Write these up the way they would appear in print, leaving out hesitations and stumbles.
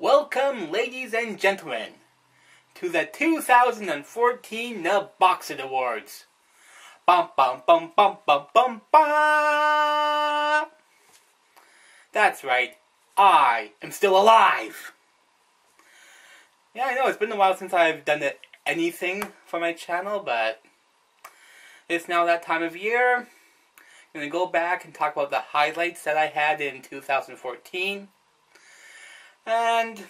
Welcome, ladies and gentlemen, to the 2014 Nebocsid Awards. Bum bum bum bum bum bum bum. That's right, I am still alive. Yeah, I know it's been a while since I've done anything for my channel, but it's now that time of year. I'm going to go back and talk about the highlights that I had in 2014. And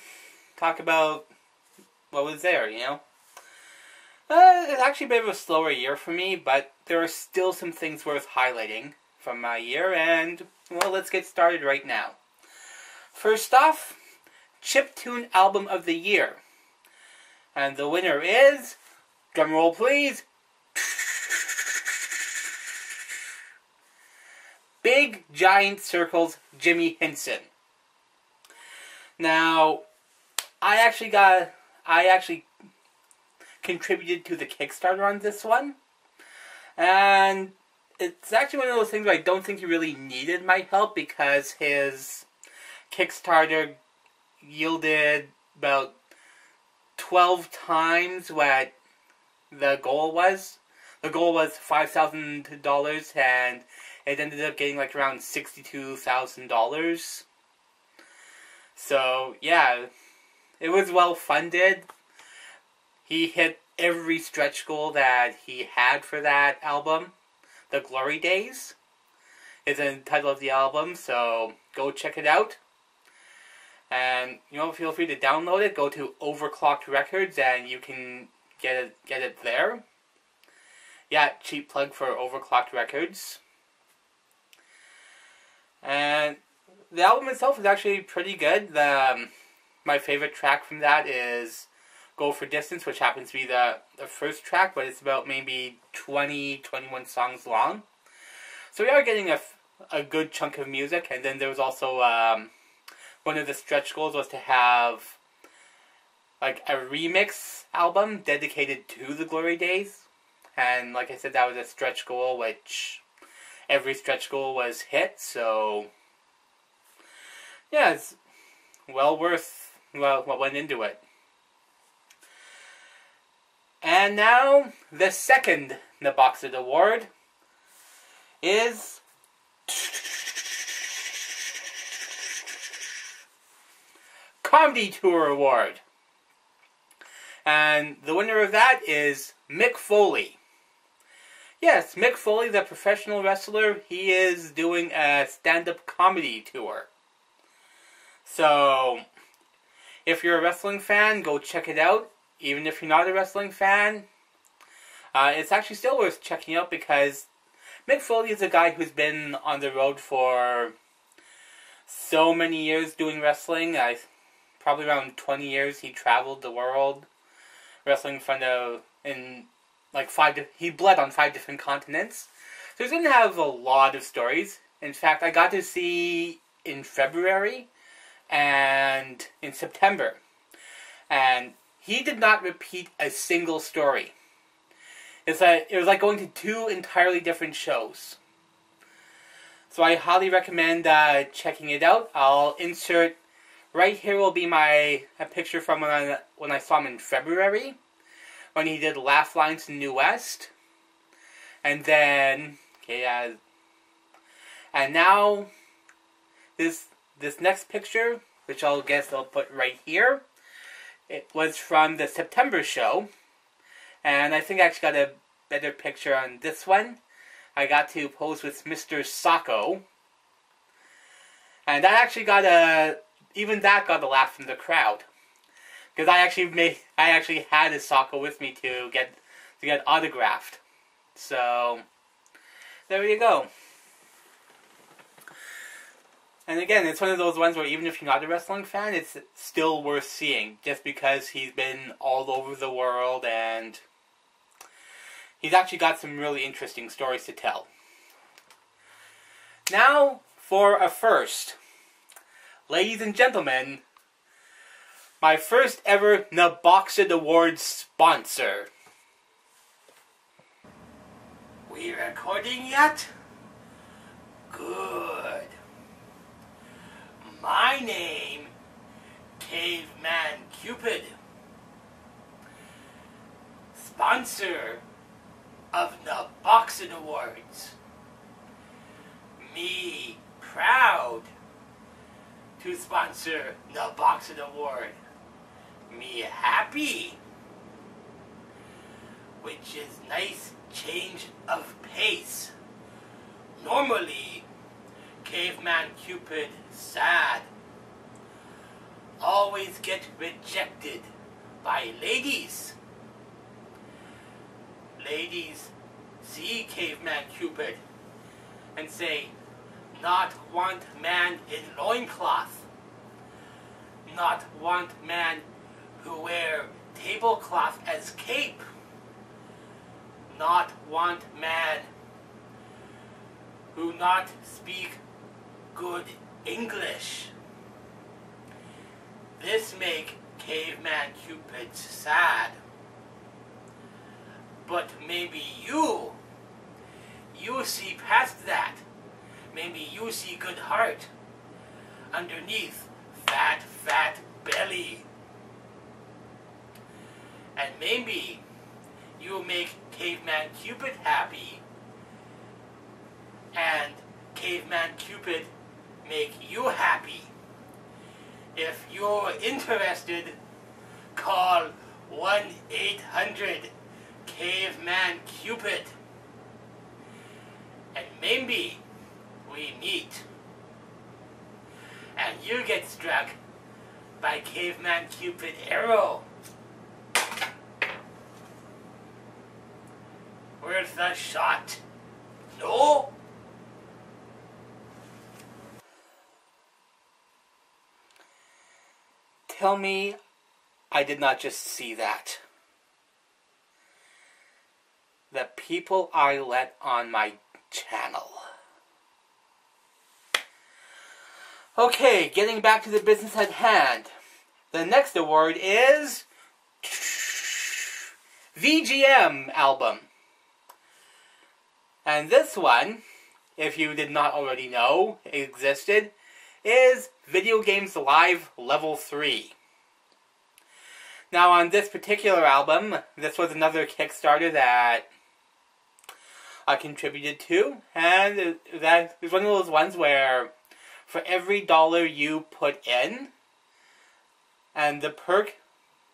talk about what was there, you know. It's actually a bit of a slower year for me, but there are still some things worth highlighting from my year, and, well, let's get started right now. First off, Chiptune Album of the Year. And the winner is, drumroll please, BigGiantCircles Jimmy Hinson. Now, I actually contributed to the Kickstarter on this one, and it's actually one of those things where I don't think he really needed my help because his Kickstarter yielded about 12 times what the goal was. The goal was $5,000, and it ended up getting like around $62,000. So, yeah, it was well funded. He hit every stretch goal that he had for that album. The Glory Days is the title of the album, so go check it out. And, you know, feel free to download it. Go to Overclocked Records and you can get it there. Yeah, cheap plug for Overclocked Records. And the album itself is actually pretty good. My favorite track from that is Go for Distance, which happens to be the first track, but it's about maybe 21 songs long. So we are getting a good chunk of music, and then there was also one of the stretch goals was to have like a remix album dedicated to the Glory Days. And like I said, that was a stretch goal, which every stretch goal was hit, so yeah, it's well worth what went into it. And now, the second Nebocsid Award is Comedy Tour Award. And the winner of that is Mick Foley. Yes, Mick Foley, the professional wrestler, he is doing a stand-up comedy tour. So, if you're a wrestling fan, go check it out. Even if you're not a wrestling fan, it's actually still worth checking out because Mick Foley is a guy who's been on the road for so many years doing wrestling. Probably around 20 years he traveled the world wrestling in front of, he bled on 5 different continents. So he didn't have a lot of stories. In fact, I got to see in February and in September. And he did not repeat a single story. It was like going to 2 entirely different shows. So I highly recommend checking it out. I'll insert, right here will be a picture from when I saw him in February, when he did Laugh Lines in New West. And then, okay, and now, this next picture, which I'll put right here, it was from the September show, and I think I actually got a better picture on this one. I got to pose with Mr. Sacco, and that actually got a laugh from the crowd, because I actually had a Sacco with me to get autographed. So there you go. And again, it's one of those ones where even if you're not a wrestling fan, it's still worth seeing. Just because he's been all over the world and he's actually got some really interesting stories to tell. Now, for a first. Ladies and gentlemen, my first ever Nebocsid Awards sponsor. We recording yet? Good. My name Caveman Cupid, sponsor of Nebocsid Awards. Me proud to sponsor Nebocsid Award. Me happy, which is nice change of pace. Normally, Caveman Cupid sad. Always get rejected by ladies. Ladies see Caveman Cupid and say, not want man in loincloth. Not want man who wear tablecloth as cape. Not want man who not speak good English. This make Caveman Cupid sad. But maybe you see past that. Maybe you see good heart underneath fat belly. And maybe you make Caveman Cupid happy, and Caveman Cupid make you happy. If you're interested, call 1-800-CAVEMAN-CUPID. And maybe we meet. And you get struck by Caveman Cupid arrow. Worth a shot. No? Tell me I did not just see that. The people I let on my channel. Okay, getting back to the business at hand. The next award is VGM album. And this one, if you did not already know existed, is Video Games Live Level 3. Now on this particular album, this was another Kickstarter that I contributed to, and that is one of those ones where for every dollar you put in, and the perk,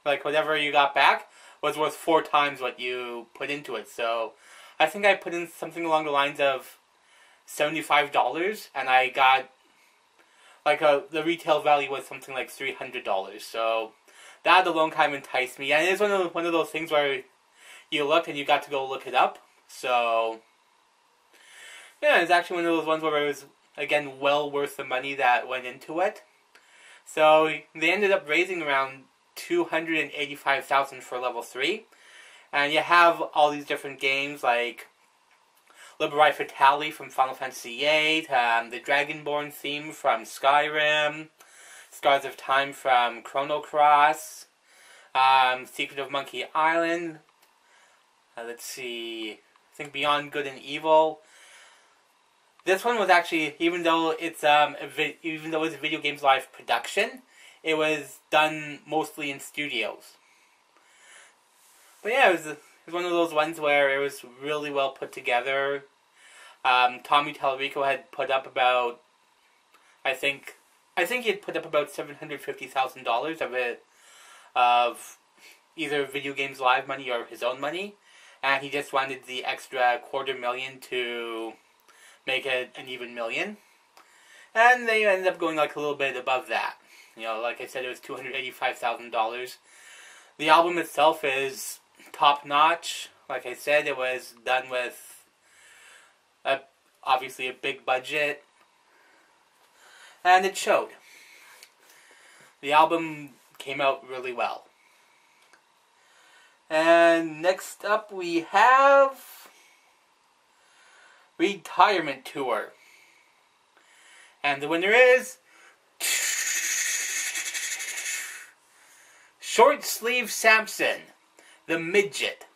like whatever you got back, was worth 4 times what you put into it. So I think I put in something along the lines of $75, and I got the retail value was something like $300. So that alone kind of enticed me, and it is one of those things where you looked and you got to go look it up. So yeah, it's actually one of those ones where it was again well worth the money that went into it. So they ended up raising around $285,000 for level 3, and you have all these different games like Liberi Fatali from Final Fantasy VIII, the Dragonborn theme from Skyrim, Scars of Time from Chrono Cross, Secret of Monkey Island, let's see, I think Beyond Good and Evil. This one was actually, even though it's a Video Games Live production, it was done mostly in studios. But yeah, it was one of those ones where it was really well put together. Tommy Tallarico had put up about, I think he had put up about $750,000 of it, of either Video Games Live money or his own money, and he just wanted the extra $250,000 to make it an even million, and they ended up going like a little bit above that. You know, like I said, it was $285,000. The album itself is top notch. Like I said, it was done with obviously a big budget, and it showed. The album came out really well. And next up we have Retirement Tour. And the winner is Short Sleeve Sampson, the midget.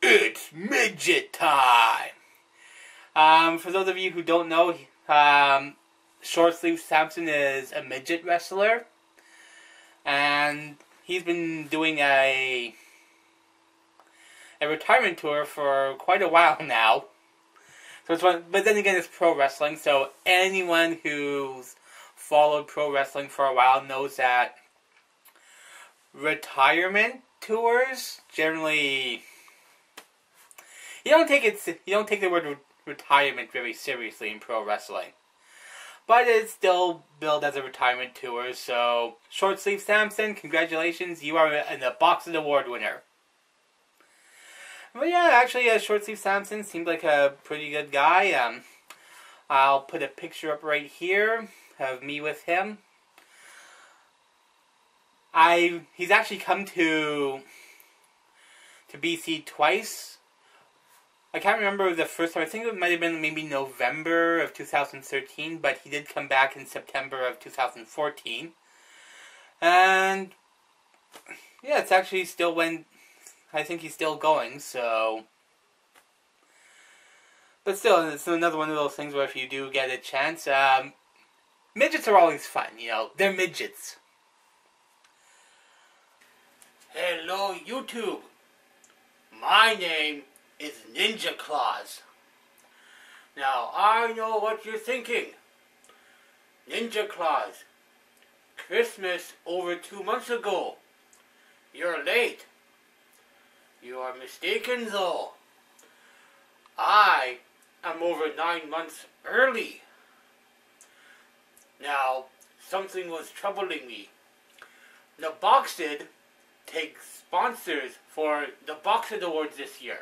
It's midget time! For those of you who don't know, Short Sleeve Sampson is a midget wrestler. and he's been doing a retirement tour for quite a while now. So it's fun, but then again, it's pro wrestling, so anyone who's followed pro wrestling for a while knows that retirement tours generally, you don't take the word retirement very seriously in pro wrestling. But it's still billed as a retirement tour, so Short Sleeve Sampson, congratulations, you are a Nebocsid Award winner. But yeah, actually, Short Sleeve Sampson seemed like a pretty good guy. I'll put a picture up right here of me with him. He's actually come to BC twice. I can't remember the first time. I think it might have been maybe November of 2013, but he did come back in September of 2014. And yeah, it's actually still I think he's still going, so. But still, it's another one of those things where if you do get a chance, midgets are always fun, you know. They're midgets. Hello, YouTube. My name is Ninja Claus. Now, I know what you're thinking. Ninja Claus, Christmas over 2 months ago. You're late. You are mistaken, though. I am over 9 months early. Now, something was troubling me. Nebocsid takes sponsors for the Nebocsid Awards this year.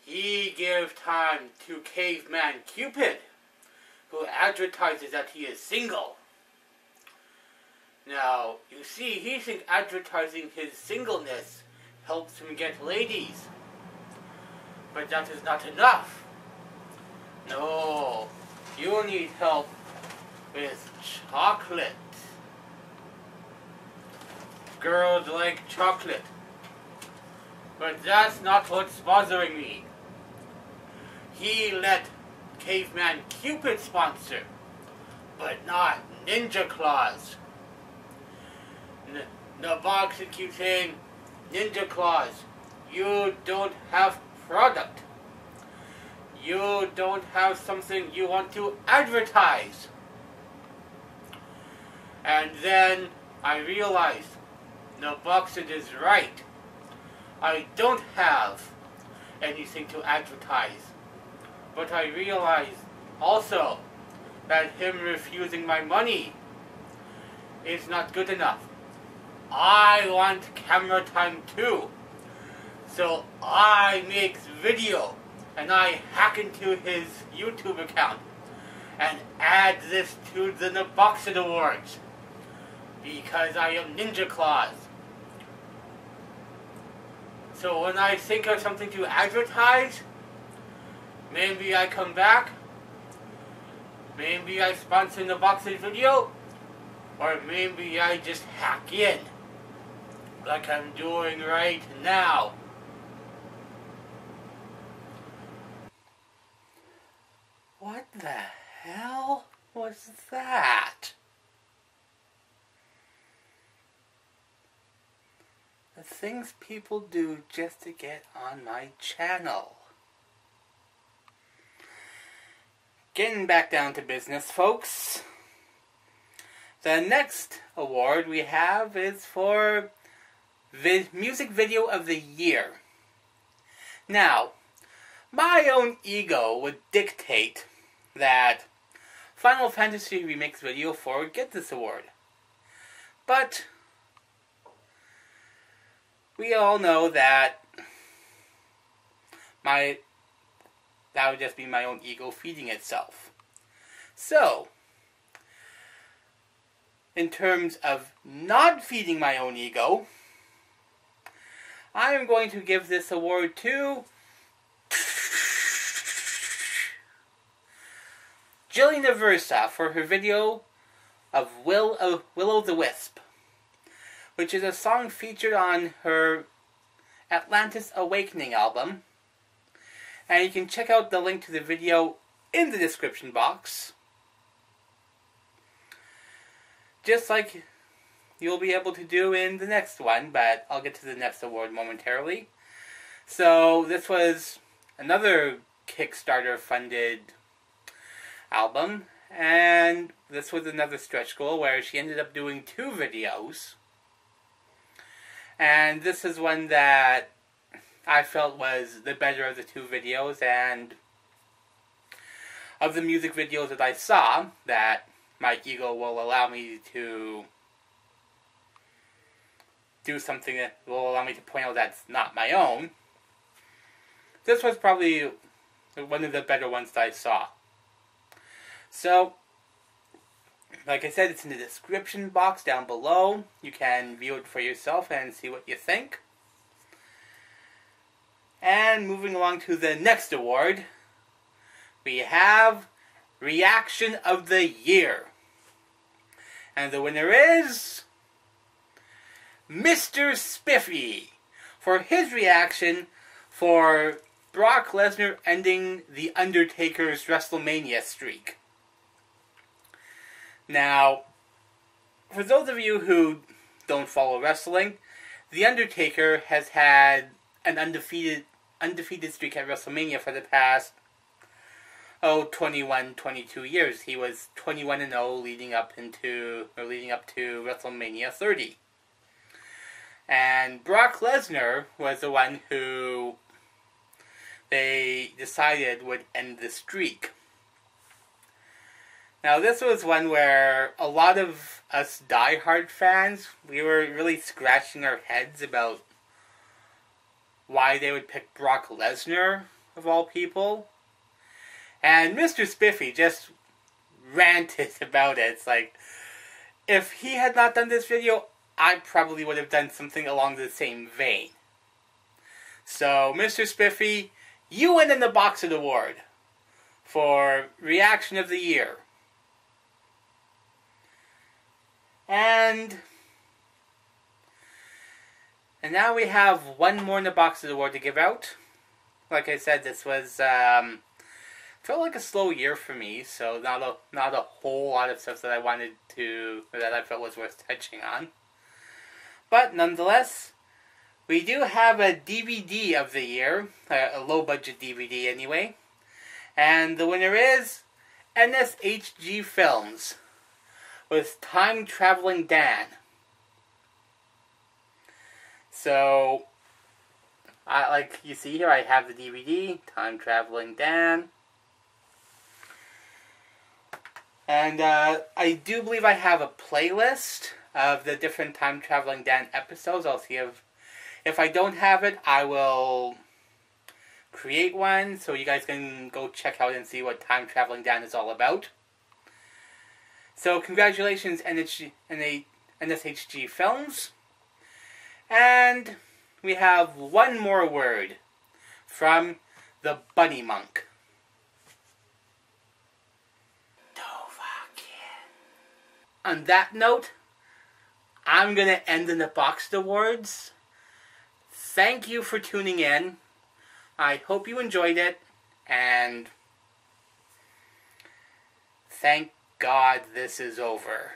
He gave time to Caveman Cupid, who advertises that he is single. Now, you see, he thinks advertising his singleness helps him get ladies. But that is not enough. No, you need help with chocolate. Girls like chocolate. But that's not what's bothering me. He let Caveman Cupid sponsor, but not Ninja Claus. Nebocsid keeps saying, Ninja Claus, you don't have product. You don't have something you want to advertise. And then I realized Nebocsid is right. I don't have anything to advertise. But I realized also that him refusing my money is not good enough. I want camera time too. So I make video and I hack into his YouTube account and add this to the Nebocsid Awards because I am Ninja Claus. So when I think of something to advertise, maybe I come back, maybe I sponsor the Nebocsid video, or maybe I just hack in, like I'm doing right now. What the hell was that? The things people do just to get on my channel. Getting back down to business, folks. The next award we have is for Music Video of the Year. Now, my own ego would dictate that Final Fantasy Remix Video 4 would get this award. But we all know that that would just be my own ego feeding itself. So, in terms of not feeding my own ego, I am going to give this award to Jillian Aversa for her video of Will the Wisp, which is a song featured on her Atlantis Awakening album. And you can check out the link to the video in the description box. Just like you'll be able to do in the next one, but I'll get to the next award momentarily. So this was another Kickstarter-funded album, and this was another stretch goal where she ended up doing 2 videos. And this is one that I felt was the better of the 2 videos, and of the music videos that I saw that my ego will allow me to do something that will allow me to point out that's not my own, this was probably one of the better ones that I saw. So, like I said, it's in the description box down below. You can view it for yourself and see what you think. And moving along to the next award, we have Reaction of the Year. And the winner is Mr. Spiffy for his reaction for Brock Lesnar ending The Undertaker's WrestleMania streak. Now, for those of you who don't follow wrestling, The Undertaker has had an undefeated streak at WrestleMania for the past 22 years. He was 21-0 leading up to WrestleMania 30. And Brock Lesnar was the one who they decided would end the streak. Now, this was one where a lot of us diehard fans, we were really scratching our heads about why they would pick Brock Lesnar, of all people. And Mr. Spiffy just ranted about it. It's like, if he had not done this video, I probably would have done something along the same vein. So, Mr. Spiffy, you win in the Nebocsid Award for Reaction of the Year. And now we have one more Nebocsid Award to give out. Like I said, this was felt like a slow year for me, so not a whole lot of stuff that I felt was worth touching on. But nonetheless, we do have a DVD of the year, a low-budget DVD anyway, and the winner is NSHG Films with Time Traveling Dan. So, like you see here, I have the DVD, Time Traveling Dan. And I do believe I have a playlist of the different Time Traveling Dan episodes. I'll see if I don't have it, I will create one so you guys can go check out and see what Time Traveling Dan is all about. So congratulations, NSHG Films. And we have one more word from the Bunny Monk. On that note, I'm going to end the Nebocsid Awards. Thank you for tuning in. I hope you enjoyed it, and thank God this is over.